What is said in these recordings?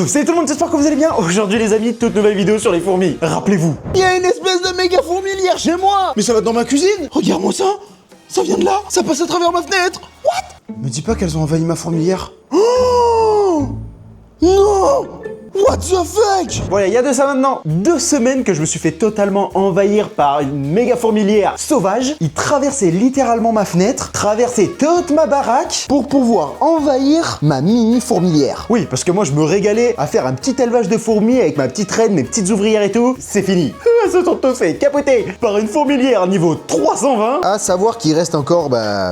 Salut tout le monde, j'espère que vous allez bien. Aujourd'hui les amis, toute nouvelle vidéo sur les fourmis. Rappelez-vous, il y a une espèce de méga fourmilière chez moi. Mais ça va dans ma cuisine. Regarde-moi ça. Ça vient de là. Ça passe à travers ma fenêtre. What? Me dis pas qu'elles ont envahi ma fourmilière. Oh non. What the fuck? voilà, il y a de ça maintenant 2 semaines que je me suis fait totalement envahir par une méga fourmilière sauvage. Il traversait littéralement ma fenêtre, traversait toute ma baraque pour pouvoir envahir ma mini fourmilière. Oui, parce que moi je me régalais à faire un petit élevage de fourmis avec ma petite reine, mes petites ouvrières et tout. C'est fini. Elles se sont tous fait capoter par une fourmilière niveau 320. À savoir qu'il reste encore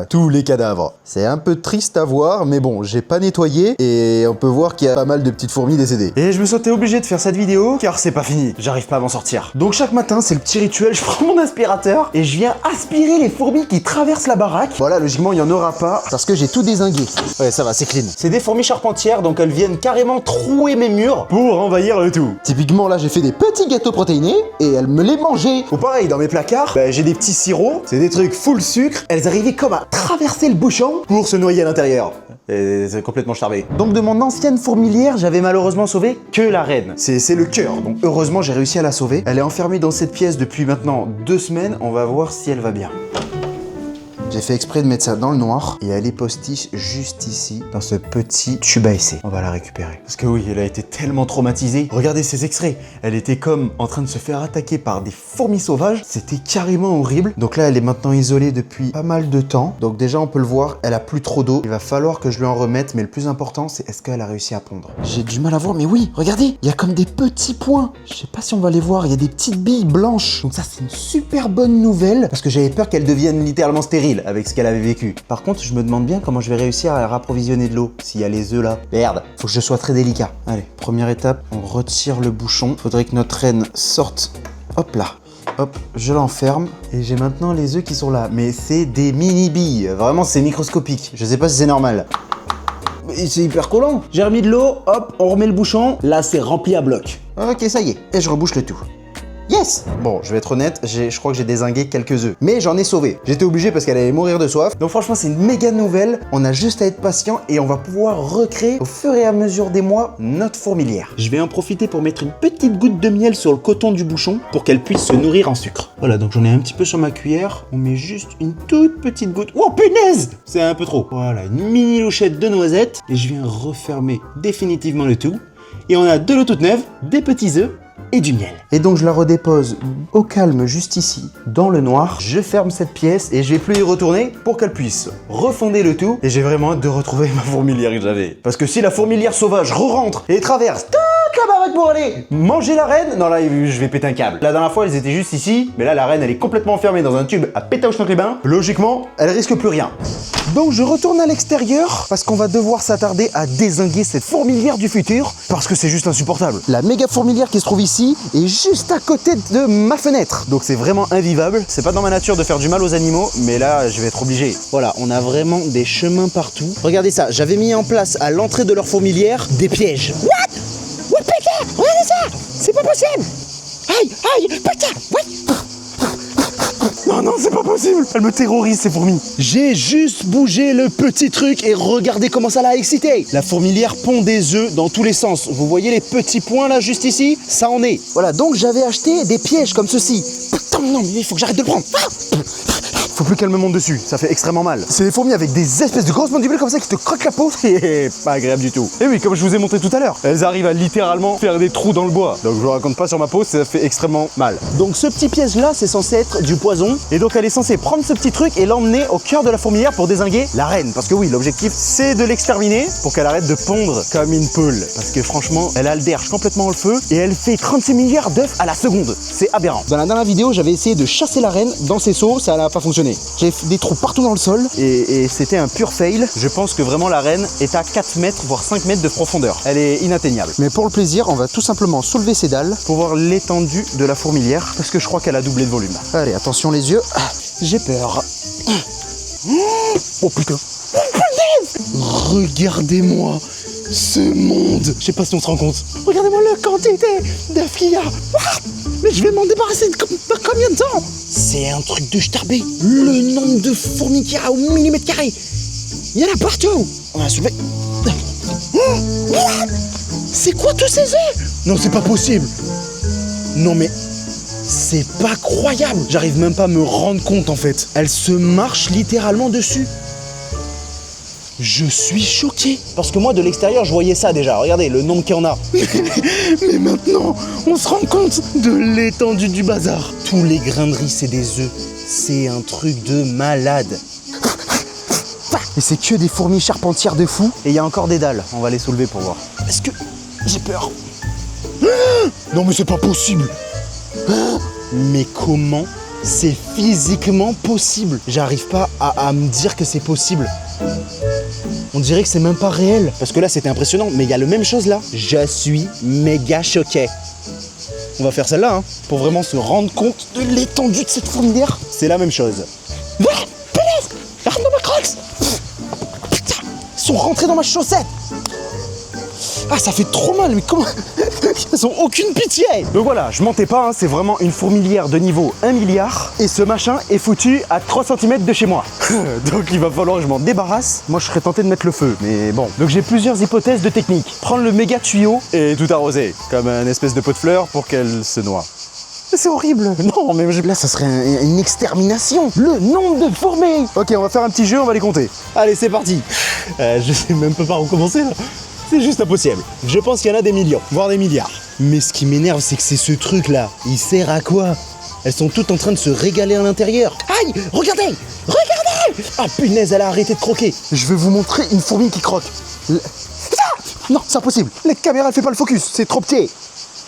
tous les cadavres. C'est un peu triste à voir, mais bon, j'ai pas nettoyé et on peut voir qu'il y a pas mal de petites fourmis décédées. Et je me sentais obligé de faire cette vidéo car c'est pas fini. J'arrive pas à m'en sortir. Donc chaque matin, c'est le petit rituel. Je prends mon aspirateur et je viens aspirer les fourmis qui traversent la baraque. Voilà, logiquement, il y en aura pas parce que j'ai tout dézingué. Ouais, ça va, c'est clean. C'est des fourmis charpentières, donc elles viennent carrément trouer mes murs pour envahir le tout. Typiquement, là, j'ai fait des petits gâteaux protéinés et elles me les mangeaient. Ou pareil, dans mes placards, j'ai des petits sirops. C'est des trucs full sucre. Elles arrivaient comme à traverser le bouchon pour se noyer à l'intérieur. Et c'est complètement charmé. Donc de mon ancienne fourmilière, j'avais malheureusement sauvé que la reine. C'est le cœur. Donc heureusement, j'ai réussi à la sauver. Elle est enfermée dans cette pièce depuis maintenant 2 semaines. On va voir si elle va bien. J'ai fait exprès de mettre ça dans le noir et elle est postiche juste ici, dans ce petit tube à essai. On va la récupérer. Parce que oui, elle a été tellement traumatisée. Regardez ces extraits. Elle était comme en train de se faire attaquer par des fourmis sauvages. C'était carrément horrible. Donc là, elle est maintenant isolée depuis pas mal de temps. Donc déjà, on peut le voir, elle a plus trop d'eau. Il va falloir que je lui en remette. Mais le plus important, c'est est-ce qu'elle a réussi à pondre. J'ai du mal à voir, mais oui, regardez. Il y a comme des petits points. Je sais pas si on va les voir. Il y a des petites billes blanches. Donc ça, c'est une super bonne nouvelle. Parce que j'avais peur qu'elle devienne littéralement stérile avec ce qu'elle avait vécu. Par contre, je me demande bien comment je vais réussir à rapprovisionner de l'eau s'il y a les œufs là. Merde, faut que je sois très délicat. Allez, première étape, on retire le bouchon. Faudrait que notre reine sorte. Hop là. Hop, je l'enferme. Et j'ai maintenant les œufs qui sont là. Mais c'est des mini billes. Vraiment, c'est microscopique. Je sais pas si c'est normal. Mais c'est hyper collant. J'ai remis de l'eau, hop, on remet le bouchon. Là, c'est rempli à bloc. Ok, ça y est. Et je rebouche le tout. Yes! Bon, je vais être honnête, je crois que j'ai dézingué quelques œufs. Mais j'en ai sauvé. J'étais obligé parce qu'elle allait mourir de soif. Donc franchement, c'est une méga nouvelle. On a juste à être patient et on va pouvoir recréer au fur et à mesure des mois notre fourmilière. Je vais en profiter pour mettre une petite goutte de miel sur le coton du bouchon pour qu'elle puisse se nourrir en sucre. Voilà, donc j'en ai un petit peu sur ma cuillère. On met juste une toute petite goutte. Oh punaise! C'est un peu trop. Voilà, une mini louchette de noisettes. Et je viens refermer définitivement le tout. Et on a de l'eau toute neuve, des petits œufs et du miel. Et donc je la redépose au calme juste ici, dans le noir. Je ferme cette pièce et je vais plus y retourner pour qu'elle puisse refonder le tout. Et j'ai vraiment hâte de retrouver ma fourmilière que j'avais. Parce que si la fourmilière sauvage re-rentre et traverse toute la baraque pour aller manger la reine, non là je vais péter un câble. La dernière fois elles étaient juste ici, mais là la reine elle est complètement enfermée dans un tube à Pétaouche-Notre-les-Bains. Logiquement, elle risque plus rien. Donc je retourne à l'extérieur parce qu'on va devoir s'attarder à dézinguer cette fourmilière du futur parce que c'est juste insupportable. La méga fourmilière qui se trouve ici est juste à côté de ma fenêtre. Donc c'est vraiment invivable. C'est pas dans ma nature de faire du mal aux animaux, mais là je vais être obligé. Voilà, on a vraiment des chemins partout. Regardez ça, j'avais mis en place à l'entrée de leur fourmilière des pièges. What? What, putain? Regardez ça! C'est pas possible! Aïe, aïe, putain! What? Non, non, c'est pas possible. Elle me terrorise, ces fourmis. J'ai juste bougé le petit truc et regardez comment ça l'a excité. La fourmilière pond des œufs dans tous les sens. Vous voyez les petits points là, juste ici? Ça en est. Voilà, donc j'avais acheté des pièges comme ceci. Putain, non, mais il faut que j'arrête de le prendre. Ah! Faut plus qu'elle me monte dessus, ça fait extrêmement mal. C'est des fourmis avec des espèces de grosses mandibules comme ça qui te croquent la peau. C'est pas agréable du tout. Et oui, comme je vous ai montré tout à l'heure, elles arrivent à littéralement faire des trous dans le bois. Donc je vous raconte pas sur ma peau, ça fait extrêmement mal. Donc ce petit piège là, c'est censé être du poison. Et donc elle est censée prendre ce petit truc et l'emmener au cœur de la fourmilière pour dézinguer la reine. Parce que oui, l'objectif c'est de l'exterminer pour qu'elle arrête de pondre comme une poule. Parce que franchement, elle alderge complètement le feu et elle fait 36 milliards d'œufs à la seconde. C'est aberrant. Dans la dernière vidéo, j'avais essayé de chasser la reine dans ses seaux, ça n'a pas fonctionné. J'ai fait des trous partout dans le sol. Et c'était un pur fail. Je pense que vraiment la reine est à 4 mètres, voire 5 mètres de profondeur. Elle est inatteignable. Mais pour le plaisir, on va tout simplement soulever ces dalles pour voir l'étendue de la fourmilière, parce que je crois qu'elle a doublé de volume. Allez, attention les yeux. J'ai peur. Oh putain. Regardez-moi ce monde. Je sais pas si on se rend compte. Regardez-moi la quantité d'œufs qu'il y a. Mais je vais m'en débarrasser dans combien de temps? C'est un truc de starbé. Le nombre de fourmis qu'il y a au millimètre carré. Il y en a partout. On va soulever. C'est quoi tous ces œufs? Non, c'est pas possible. Non mais... c'est pas croyable. J'arrive même pas à me rendre compte en fait. Elle se marche littéralement dessus. Je suis choqué. Parce que moi, de l'extérieur, je voyais ça déjà. Regardez le nombre qu'il y en a. Mais maintenant, on se rend compte de l'étendue du bazar. Tous les grains de riz, c'est des œufs. C'est un truc de malade. Et c'est que des fourmis charpentières de fou. Et il y a encore des dalles. On va les soulever pour voir. Est-ce que... j'ai peur. Non mais c'est pas possible. Mais comment c'est physiquement possible? J'arrive pas à me dire que c'est possible. On dirait que c'est même pas réel. Parce que là, c'était impressionnant. Mais il y a la même chose là. Je suis méga choqué. On va faire celle-là, hein, pour vraiment se rendre compte de l'étendue de cette fourmilière. C'est la même chose. Ouais, punaise, rentre dans ma crocs. Putain, ils sont rentrés dans ma chaussette. Ah, ça fait trop mal, mais comment... Ils ont aucune pitié. Donc voilà, je mentais pas, hein, c'est vraiment une fourmilière de niveau 1 milliard. Et ce machin est foutu à 3 cm de chez moi. Donc il va falloir que je m'en débarrasse. Moi, je serais tenté de mettre le feu, mais bon. Donc j'ai plusieurs hypothèses de technique. Prendre le méga tuyau et tout arroser, comme un espèce de pot de fleurs pour qu'elle se noie. C'est horrible. Non, mais là, ça serait une extermination. Le nombre de fourmis. Ok, on va faire un petit jeu, on va les compter. Allez, c'est parti. Je sais même pas par où commencer là. C'est juste impossible. Je pense qu'il y en a des millions, voire des milliards. Mais ce qui m'énerve, c'est que c'est ce truc-là. Il sert à quoi? Elles sont toutes en train de se régaler à l'intérieur. Aïe, regardez. Regardez. Ah punaise, elle a arrêté de croquer. Je vais vous montrer une fourmi qui croque. Non, c'est impossible. La caméra, elle fait pas le focus, c'est trop petit.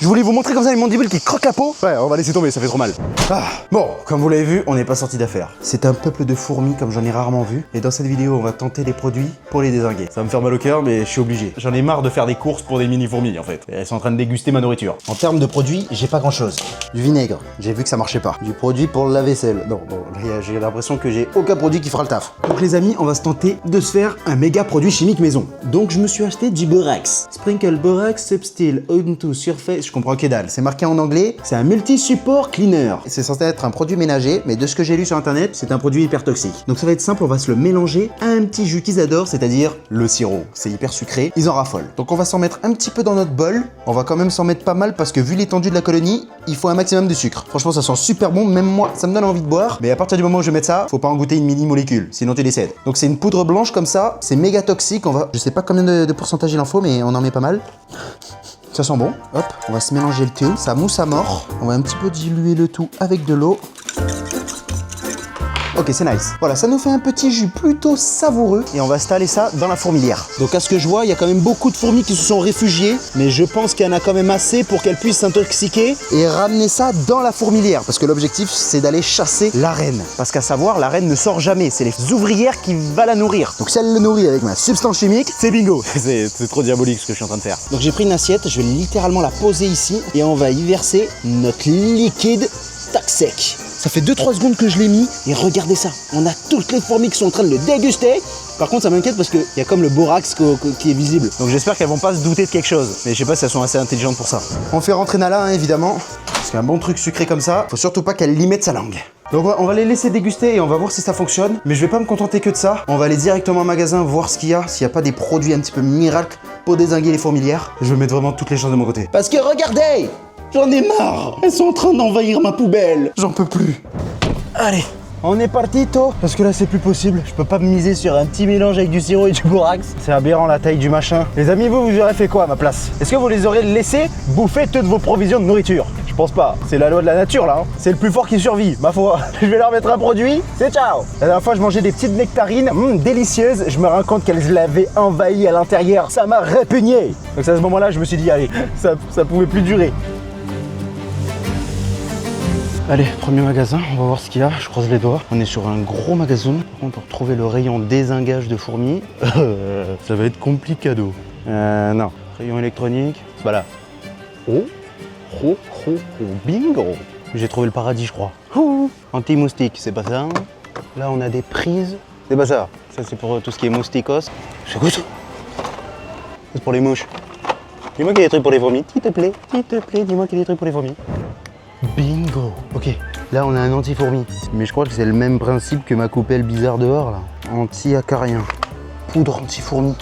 Je voulais vous montrer comme ça une mandibule qui croque la peau. Ouais, on va laisser tomber, ça fait trop mal. Ah, bon, comme vous l'avez vu, on n'est pas sorti d'affaire. C'est un peuple de fourmis comme j'en ai rarement vu. Et dans cette vidéo, on va tenter des produits pour les dézinguer. Ça va me faire mal au cœur, mais je suis obligé. J'en ai marre de faire des courses pour des mini-fourmis, en fait. Et elles sont en train de déguster ma nourriture. En termes de produits, j'ai pas grand-chose. Du vinaigre, j'ai vu que ça marchait pas. Du produit pour la vaisselle. Non, bon, j'ai l'impression que j'ai aucun produit qui fera le taf. Donc les amis, on va se tenter de se faire un méga produit chimique maison. Donc je me suis acheté du borax. Sprinkle borax substile onto surface. Je comprends que dalle. C'est marqué en anglais. C'est un multi-support cleaner. C'est censé être un produit ménager, mais de ce que j'ai lu sur internet, c'est un produit hyper toxique. Donc ça va être simple, on va se le mélanger à un petit jus qu'ils adorent, c'est-à-dire le sirop. C'est hyper sucré, ils en raffolent. Donc on va s'en mettre un petit peu dans notre bol. On va quand même s'en mettre pas mal parce que vu l'étendue de la colonie, il faut un maximum de sucre. Franchement, ça sent super bon, même moi, ça me donne envie de boire. Mais à partir du moment où je vais mettre ça, faut pas en goûter une mini-molécule, sinon tu décèdes. Donc c'est une poudre blanche comme ça, c'est méga toxique. Je sais pas combien de pourcentage il en faut, mais on en met pas mal. Ça sent bon. Hop, on va se mélanger le tout. Ça mousse à mort. On va un petit peu diluer le tout avec de l'eau. Ok, c'est nice. Voilà, ça nous fait un petit jus plutôt savoureux et on va installer ça dans la fourmilière. Donc à ce que je vois, il y a quand même beaucoup de fourmis qui se sont réfugiées, mais je pense qu'il y en a quand même assez pour qu'elles puissent s'intoxiquer et ramener ça dans la fourmilière. Parce que l'objectif, c'est d'aller chasser la reine. Parce qu'à savoir, la reine ne sort jamais. C'est les ouvrières qui vont la nourrir. Donc si elle le nourrit avec ma substance chimique, c'est bingo. C'est trop diabolique ce que je suis en train de faire. Donc j'ai pris une assiette, je vais littéralement la poser ici et on va y verser notre liquide toxique. Ça fait 2-3 secondes que je l'ai mis et regardez ça, on a toutes les fourmis qui sont en train de le déguster. Par contre ça m'inquiète parce qu'il y a comme le borax qui est visible. Donc j'espère qu'elles vont pas se douter de quelque chose. Mais je sais pas si elles sont assez intelligentes pour ça. On fait rentrer Nala hein, évidemment. Parce qu'un bon truc sucré comme ça, faut surtout pas qu'elle y mette sa langue. Donc on va les laisser déguster et on va voir si ça fonctionne. Mais je vais pas me contenter que de ça. On va aller directement au magasin voir ce qu'il y a. S'il y a pas des produits un petit peu miracles pour dézinguer les fourmilières. Je vais mettre vraiment toutes les chances de mon côté. Parce que regardez, j'en ai marre. Elles sont en train d'envahir ma poubelle. J'en peux plus. Allez, on est parti, To. Parce que là, c'est plus possible. Je peux pas me miser sur un petit mélange avec du sirop et du borax. C'est aberrant la taille du machin. Les amis, vous aurez fait quoi à ma place? Est-ce que vous les aurez laissés bouffer toutes vos provisions de nourriture? Je pense pas. C'est la loi de la nature, là. Hein. C'est le plus fort qui survit, ma foi. Je vais leur mettre un produit. C'est ciao. La dernière fois, je mangeais des petites nectarines. Délicieuses. Je me rends compte qu'elles l'avaient envahi à l'intérieur. Ça m'a répugné. Donc à ce moment-là, je me suis dit, allez, ça pouvait plus durer. Allez, premier magasin, on va voir ce qu'il y a, je croise les doigts. On est sur un gros magasin. Par contre, pour trouver le rayon désingage de fourmis, ça va être complicado. Non, rayon électronique, c'est pas là. Oh, bingo. J'ai trouvé le paradis, je crois. Anti-moustique, c'est pas ça. Là, on a des prises. C'est pas ça. Ça, c'est pour tout ce qui est mousticos. Je goûte. C'est pour les mouches. Dis-moi qu'il y a des trucs pour les fourmis, s'il te plaît. S'il te plaît, dis-moi qu'il y a des trucs pour les fourmis. Bingo. Ok, là on a un anti-fourmi. Mais je crois que c'est le même principe que ma coupelle bizarre dehors là. Anti-acarien. Poudre anti-fourmi.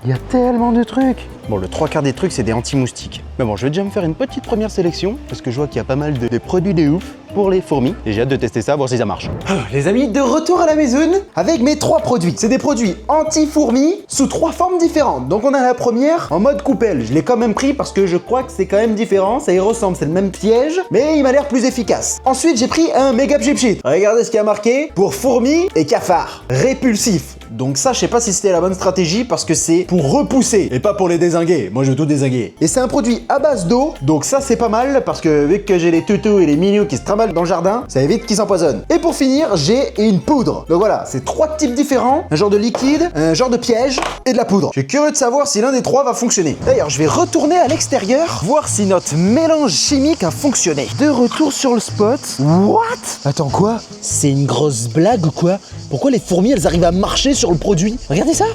Il y a tellement de trucs. Bon, le 3/4 des trucs, c'est des anti-moustiques. Mais bon, je vais déjà me faire une petite première sélection parce que je vois qu'il y a pas mal de produits de ouf pour les fourmis. Et j'ai hâte de tester ça, voir si ça marche. Les amis, de retour à la maison avec mes 3 produits. C'est des produits anti-fourmis sous 3 formes différentes. Donc on a la première en mode coupelle. Je l'ai quand même pris parce que je crois que c'est quand même différent. Ça y ressemble, c'est le même piège, mais il m'a l'air plus efficace. Ensuite, j'ai pris un méga pchit. Regardez ce qu'il y a marqué pour fourmis et cafards. Répulsif. Donc ça, je sais pas si c'était la bonne stratégie parce que c'est pour repousser et pas pour les dézinguer. Moi, je veux tout dézinguer. Et c'est un produit à base d'eau. Donc ça, c'est pas mal parce que vu que j'ai les toutous et les mignous qui se trimballent dans le jardin, ça évite qu'ils s'empoisonnent. Et pour finir, j'ai une poudre. Donc voilà, c'est 3 types différents. Un genre de liquide, un genre de piège et de la poudre. Je suis curieux de savoir si l'un des 3 va fonctionner. D'ailleurs, je vais retourner à l'extérieur, voir si notre mélange chimique a fonctionné. De retour sur le spot. What? Attends, quoi? C'est une grosse blague ou quoi? Pourquoi les fourmis, elles arrivent à marcher sur le produit? Regardez ça!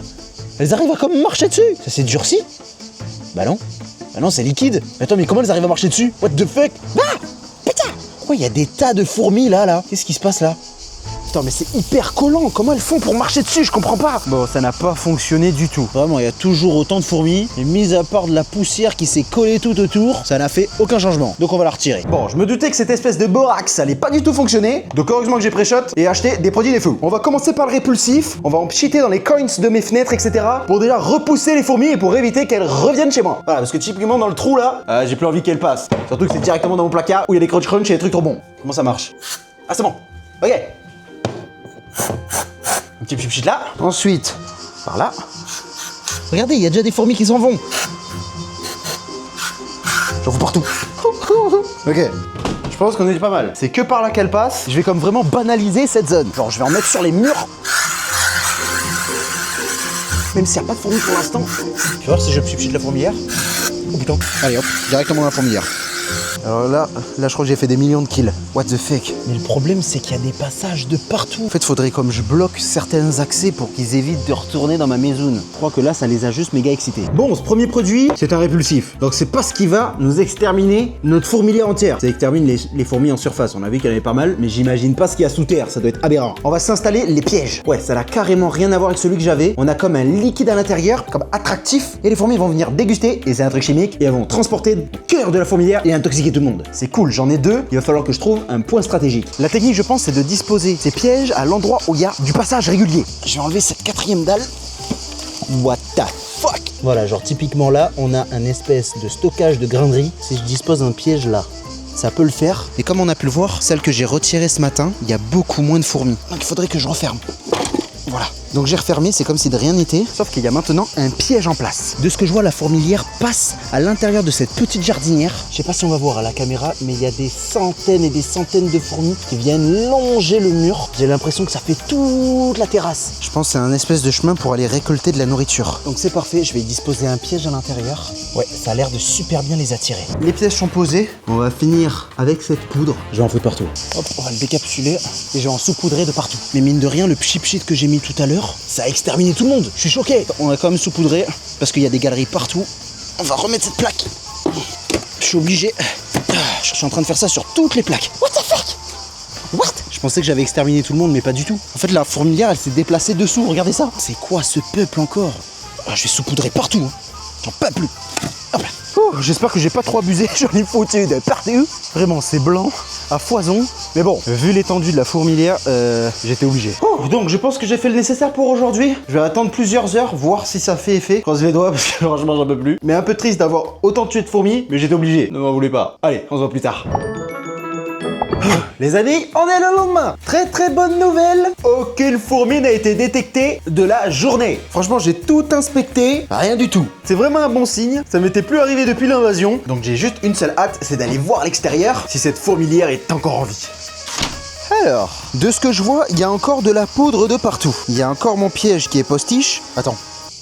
Elles arrivent à comme marcher dessus! Ça s'est durci? Bah non. Bah non, c'est liquide. Attends, mais comment elles arrivent à marcher dessus? What the fuck? Ah! Putain! Pourquoi il y a des tas de fourmis là? Qu'est-ce qui se passe là? Attends, mais c'est hyper collant. Comment elles font pour marcher dessus? Je comprends pas. Bon, ça n'a pas fonctionné du tout. Vraiment, il y a toujours autant de fourmis. Et mis à part de la poussière qui s'est collée tout autour, ça n'a fait aucun changement. Donc on va la retirer. Bon, je me doutais que cette espèce de borax allait pas du tout fonctionner, donc heureusement que j'ai pré-shot et acheté des produits des fous. On va commencer par le répulsif, on va en pchiter dans les coins de mes fenêtres, etc. pour déjà repousser les fourmis et pour éviter qu'elles reviennent chez moi. Voilà, parce que typiquement dans le trou là, j'ai plus envie qu'elles passent. Surtout que c'est directement dans mon placard où il y a des crunch et des trucs trop bons. Comment ça marche? Ah, c'est bon. Ok. Un petit pchit là. Ensuite, par là. Regardez, il y a déjà des fourmis qui s'en vont. J'en fous partout. Ok. Je pense qu'on est pas mal. C'est que par là qu'elle passe. Je vais comme vraiment banaliser cette zone. Genre, je vais en mettre sur les murs. Même s'il n'y a pas de fourmis pour l'instant. Tu vas voir si je pchit la fourmilière. Oh putain. Allez hop, directement dans la fourmilière. Alors là, je crois que j'ai fait des millions de kills. What the fuck? Mais le problème, c'est qu'il y a des passages de partout. En fait, faudrait comme je bloque certains accès pour qu'ils évitent de retourner dans ma maison. Je crois que là, ça les a juste méga excités. Bon, ce premier produit, c'est un répulsif. Donc c'est pas ce qui va nous exterminer notre fourmilière entière. Ça extermine les fourmis en surface. On a vu qu'il y en avait pas mal, mais j'imagine pas ce qu'il y a sous terre. Ça doit être aberrant. On va s'installer les pièges. Ouais, ça n'a carrément rien à voir avec celui que j'avais. On a comme un liquide à l'intérieur, comme attractif. Et les fourmis vont venir déguster, et c'est un truc chimique, et elles vont transporter le cœur de la fourmilière et intoxiquer tout le monde. C'est cool, j'en ai 2. Il va falloir que je trouve un point stratégique. La technique, je pense, c'est de disposer ces pièges à l'endroit où il y a du passage régulier. Je vais enlever cette 4e dalle. What the fuck? Voilà, genre typiquement là, on a un espèce de stockage de grainerie. Si je dispose d'un piège là, ça peut le faire. Et comme on a pu le voir, celle que j'ai retirée ce matin, il y a beaucoup moins de fourmis. Donc il faudrait que je referme. Voilà. Donc j'ai refermé, c'est comme si de rien n'était, sauf qu'il y a maintenant un piège en place. De ce que je vois, la fourmilière passe à l'intérieur de cette petite jardinière. Je sais pas si on va voir à la caméra, mais il y a des centaines et des centaines de fourmis qui viennent longer le mur. J'ai l'impression que ça fait toute la terrasse. Je pense que c'est un espèce de chemin pour aller récolter de la nourriture. Donc c'est parfait, je vais y disposer un piège à l'intérieur. Ouais, ça a l'air de super bien les attirer. Les pièges sont posés, on va finir avec cette poudre. Je vais en foutre partout. Hop, on va le décapsuler et je vais en saupoudrer de partout. Mais mine de rien, le pchit que j'ai mis tout à l'heure, ça a exterminé tout le monde. Je suis choqué. On a quand même saupoudré parce qu'il y a des galeries partout. On va remettre cette plaque. Je suis obligé. Je suis en train de faire ça sur toutes les plaques. What the fuck? What? Je pensais que j'avais exterminé tout le monde, mais pas du tout. En fait, la fourmilière, elle s'est déplacée dessous. Regardez ça. C'est quoi ce peuple encore? Je vais saupoudrer partout. J'en peux plus. Hop là. J'espère que j'ai pas trop abusé. J'en ai foutu de partout. Vraiment, c'est blanc à foison. Mais bon, vu l'étendue de la fourmilière, j'étais obligé. Donc, je pense que j'ai fait le nécessaire pour aujourd'hui. Je vais attendre plusieurs heures, voir si ça fait effet. Croise les doigts parce que franchement, j'en peux plus. Mais un peu triste d'avoir autant tué de fourmis, mais j'étais obligé. Ne m'en voulez pas. Allez, on se voit plus tard. Les amis, on est le lendemain. Très très bonne nouvelle. Aucune fourmi n'a été détectée de la journée. Franchement, j'ai tout inspecté. Rien du tout. C'est vraiment un bon signe. Ça m'était plus arrivé depuis l'invasion. Donc j'ai juste une seule hâte, c'est d'aller voir à l'extérieur si cette fourmilière est encore en vie. Alors, de ce que je vois, il y a encore de la poudre de partout. Il y a encore mon piège qui est postiche. Attends.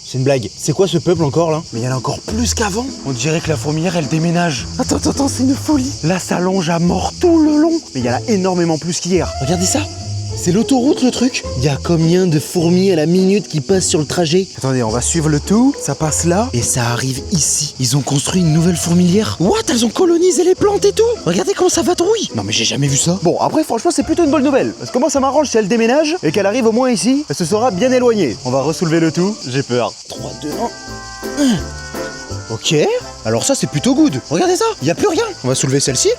C'est une blague. C'est quoi ce peuple encore là? Mais il y en a encore plus qu'avant. On dirait que la fourmilière elle déménage. Attends, c'est une folie. Là, ça longe à mort tout le long. Mais il y en a énormément plus qu'hier. Regardez ça. C'est l'autoroute le truc. Il y a combien de fourmis à la minute qui passent sur le trajet? Attendez, on va suivre le tout, ça passe là. Et ça arrive ici. Ils ont construit une nouvelle fourmilière. What? Elles ont colonisé les plantes et tout. Regardez comment ça vadrouille. Non mais j'ai jamais vu ça. Bon, après, franchement, c'est plutôt une bonne nouvelle. Parce que moi, ça m'arrange si elle déménage et qu'elle arrive au moins ici, elle se sera bien éloignée. On va ressoulever le tout, j'ai peur. 3, 2, 1. Ok. Alors ça c'est plutôt good. Regardez ça. Il y a plus rien. On va soulever celle-ci.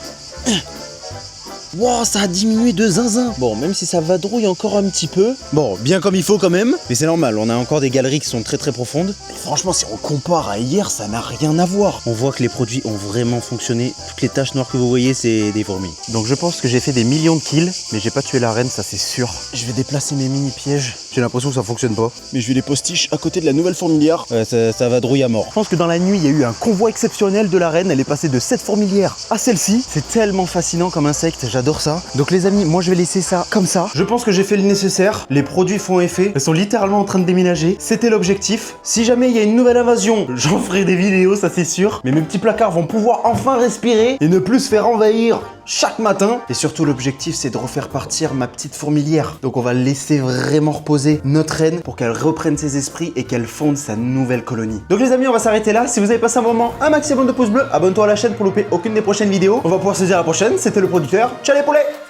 Wow, ça a diminué de zinzin. Bon, même si ça vadrouille encore un petit peu. Bon, bien comme il faut quand même. Mais c'est normal, on a encore des galeries qui sont très très profondes. Et franchement, si on compare à hier, ça n'a rien à voir. On voit que les produits ont vraiment fonctionné. Toutes les taches noires que vous voyez, c'est des fourmis. Donc je pense que j'ai fait des millions de kills, mais j'ai pas tué la reine, ça c'est sûr. Je vais déplacer mes mini-pièges. J'ai l'impression que ça fonctionne pas. Mais je vais les postiches à côté de la nouvelle fourmilière. Ouais, ça vadrouille à mort. Je pense que dans la nuit, il y a eu un convoi exceptionnel de la reine. Elle est passée de cette fourmilière à celle-ci. C'est tellement fascinant comme insecte, j'adore ça. Donc les amis, moi je vais laisser ça comme ça. Je pense que j'ai fait le nécessaire. Les produits font effet. Elles sont littéralement en train de déménager. C'était l'objectif. Si jamais il y a une nouvelle invasion, j'en ferai des vidéos, ça c'est sûr. Mais mes petits placards vont pouvoir enfin respirer et ne plus se faire envahir chaque matin. Et surtout l'objectif c'est de refaire partir ma petite fourmilière. Donc on va laisser vraiment reposer notre reine pour qu'elle reprenne ses esprits et qu'elle fonde sa nouvelle colonie. Donc les amis, on va s'arrêter là. Si vous avez passé un moment, un maximum de pouces bleus, abonne-toi à la chaîne pour louper aucune des prochaines vidéos. On va pouvoir se dire à la prochaine. C'était le producteur. Ciao les poulets!